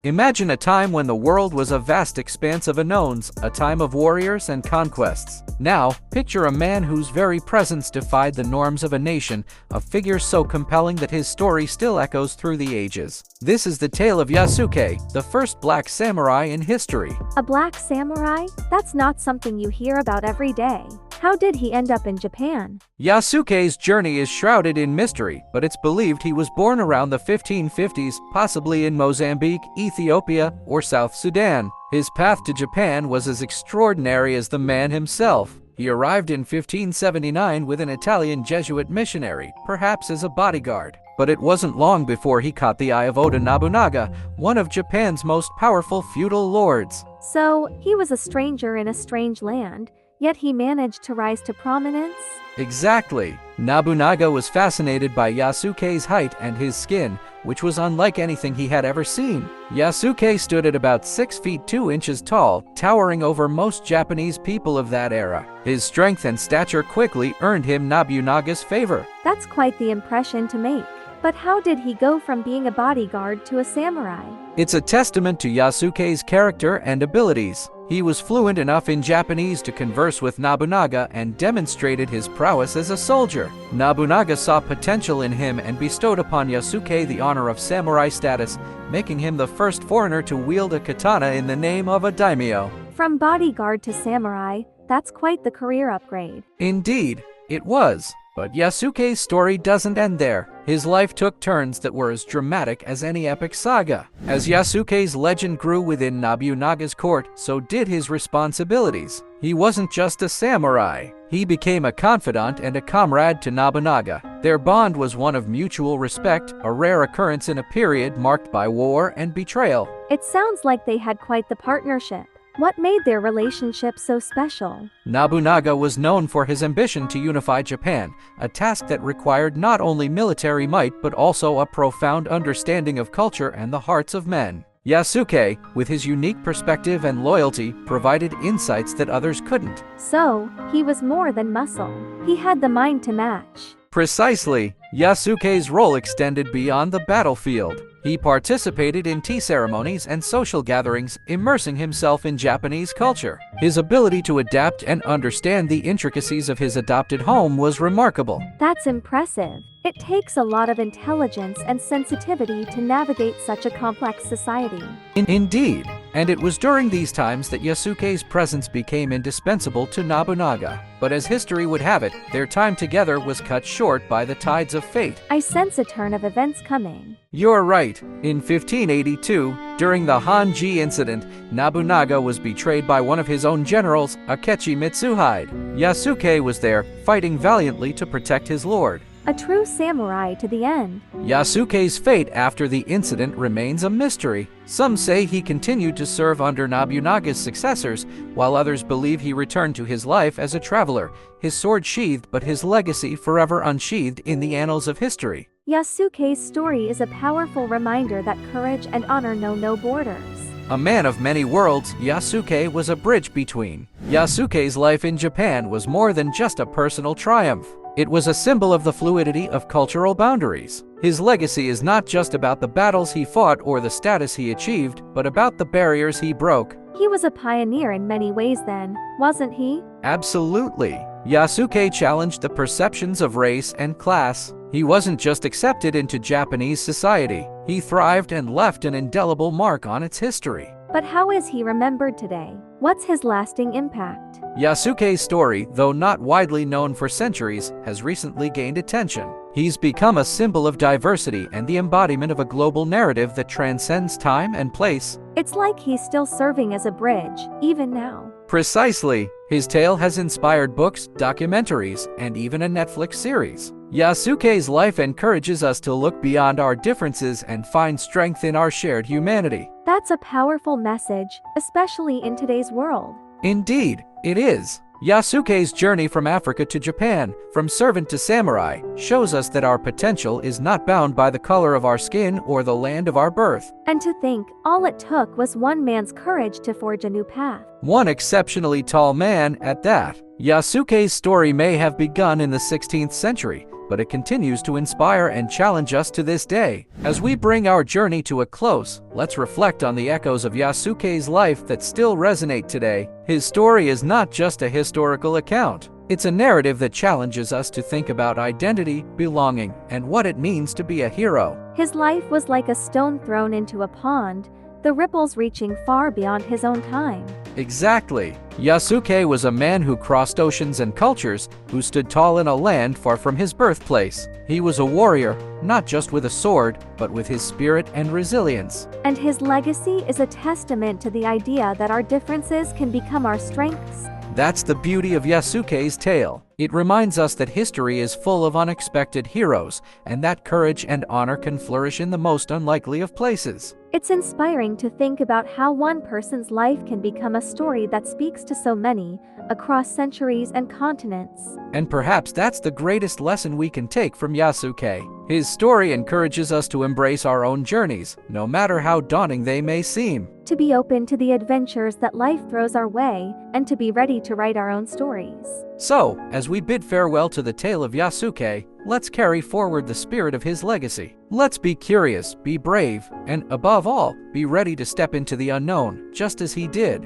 Imagine a time when the world was a vast expanse of unknowns, a time of warriors and conquests. Now, picture a man whose very presence defied the norms of a nation, a figure so compelling that his story still echoes through the ages. This is the tale of Yasuke, the first black samurai in history. A black samurai? That's not something you hear about every day. How did he end up in Japan? Yasuke's journey is shrouded in mystery, but it's believed he was born around the 1550s, possibly in Mozambique, Ethiopia, or South Sudan. His path to Japan was as extraordinary as the man himself. He arrived in 1579 with an Italian Jesuit missionary, perhaps as a bodyguard. But it wasn't long before he caught the eye of Oda Nobunaga, one of Japan's most powerful feudal lords. So, he was a stranger in a strange land, yet he managed to rise to prominence? Exactly. Nobunaga was fascinated by Yasuke's height and his skin, which was unlike anything he had ever seen. Yasuke stood at about 6 feet 2 inches tall, towering over most Japanese people of that era. His strength and stature quickly earned him Nobunaga's favor. That's quite the impression to make. But how did he go from being a bodyguard to a samurai? It's a testament to Yasuke's character and abilities. He was fluent enough in Japanese to converse with Nobunaga and demonstrated his prowess as a soldier. Nobunaga saw potential in him and bestowed upon Yasuke the honor of samurai status, making him the first foreigner to wield a katana in the name of a daimyo. From bodyguard to samurai, that's quite the career upgrade. Indeed, it was. But Yasuke's story doesn't end there. His life took turns that were as dramatic as any epic saga. As Yasuke's legend grew within Nobunaga's court, so did his responsibilities. He wasn't just a samurai. He became a confidant and a comrade to Nobunaga. Their bond was one of mutual respect, a rare occurrence in a period marked by war and betrayal. It sounds like they had quite the partnership. What made their relationship so special? Nobunaga was known for his ambition to unify Japan, a task that required not only military might but also a profound understanding of culture and the hearts of men. Yasuke, with his unique perspective and loyalty, provided insights that others couldn't. So, he was more than muscle. He had the mind to match. Precisely. Yasuke's role extended beyond the battlefield. He participated in tea ceremonies and social gatherings, immersing himself in Japanese culture. His ability to adapt and understand the intricacies of his adopted home was remarkable. That's impressive. It takes a lot of intelligence and sensitivity to navigate such a complex society. Indeed, and it was during these times that Yasuke's presence became indispensable to Nobunaga. But as history would have it, their time together was cut short by the tides of fate. I sense a turn of events coming. You're right. In 1582, during the Hanji incident, Nobunaga was betrayed by one of his own generals, Akechi Mitsuhide. Yasuke was there, fighting valiantly to protect his lord. A true samurai to the end. Yasuke's fate after the incident remains a mystery. Some say he continued to serve under Nobunaga's successors, while others believe he returned to his life as a traveler, his sword sheathed but his legacy forever unsheathed in the annals of history. Yasuke's story is a powerful reminder that courage and honor know no borders. A man of many worlds, Yasuke was a bridge between. Yasuke's life in Japan was more than just a personal triumph. It was a symbol of the fluidity of cultural boundaries. His legacy is not just about the battles he fought or the status he achieved, but about the barriers he broke. He was a pioneer in many ways then, wasn't he? Absolutely. Yasuke challenged the perceptions of race and class. He wasn't just accepted into Japanese society. He thrived and left an indelible mark on its history. But how is he remembered today? What's his lasting impact? Yasuke's story, though not widely known for centuries, has recently gained attention. He's become a symbol of diversity and the embodiment of a global narrative that transcends time and place. It's like he's still serving as a bridge, even now. Precisely. His tale has inspired books, documentaries, and even a Netflix series. Yasuke's life encourages us to look beyond our differences and find strength in our shared humanity. That's a powerful message, especially in today's world. Indeed, it is. Yasuke's journey from Africa to Japan, from servant to samurai, shows us that our potential is not bound by the color of our skin or the land of our birth. And to think, all it took was one man's courage to forge a new path. One exceptionally tall man at that. Yasuke's story may have begun in the 16th century, but it continues to inspire and challenge us to this day. As we bring our journey to a close, let's reflect on the echoes of Yasuke's life that still resonate today. His story is not just a historical account. It's a narrative that challenges us to think about identity, belonging, and what it means to be a hero. His life was like a stone thrown into a pond, the ripples reaching far beyond his own time. Exactly. Yasuke was a man who crossed oceans and cultures, who stood tall in a land far from his birthplace. He was a warrior, not just with a sword, but with his spirit and resilience. And his legacy is a testament to the idea that our differences can become our strengths. That's the beauty of Yasuke's tale. It reminds us that history is full of unexpected heroes, and that courage and honor can flourish in the most unlikely of places. It's inspiring to think about how one person's life can become a story that speaks to so many, across centuries and continents. And perhaps that's the greatest lesson we can take from Yasuke. His story encourages us to embrace our own journeys, no matter how daunting they may seem. To be open to the adventures that life throws our way, and to be ready to write our own stories. So, as we bid farewell to the tale of Yasuke, let's carry forward the spirit of his legacy. Let's be curious, be brave, and above all, be ready to step into the unknown, just as he did.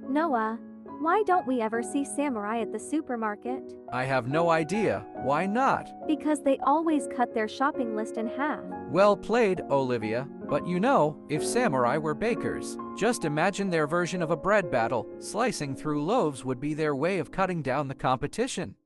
Noah, why don't we ever see samurai at the supermarket? I have no idea. Why not? Because they always cut their shopping list in half. Well played, Olivia. But you know, if samurai were bakers, just imagine their version of a bread battle. Slicing through loaves would be their way of cutting down the competition.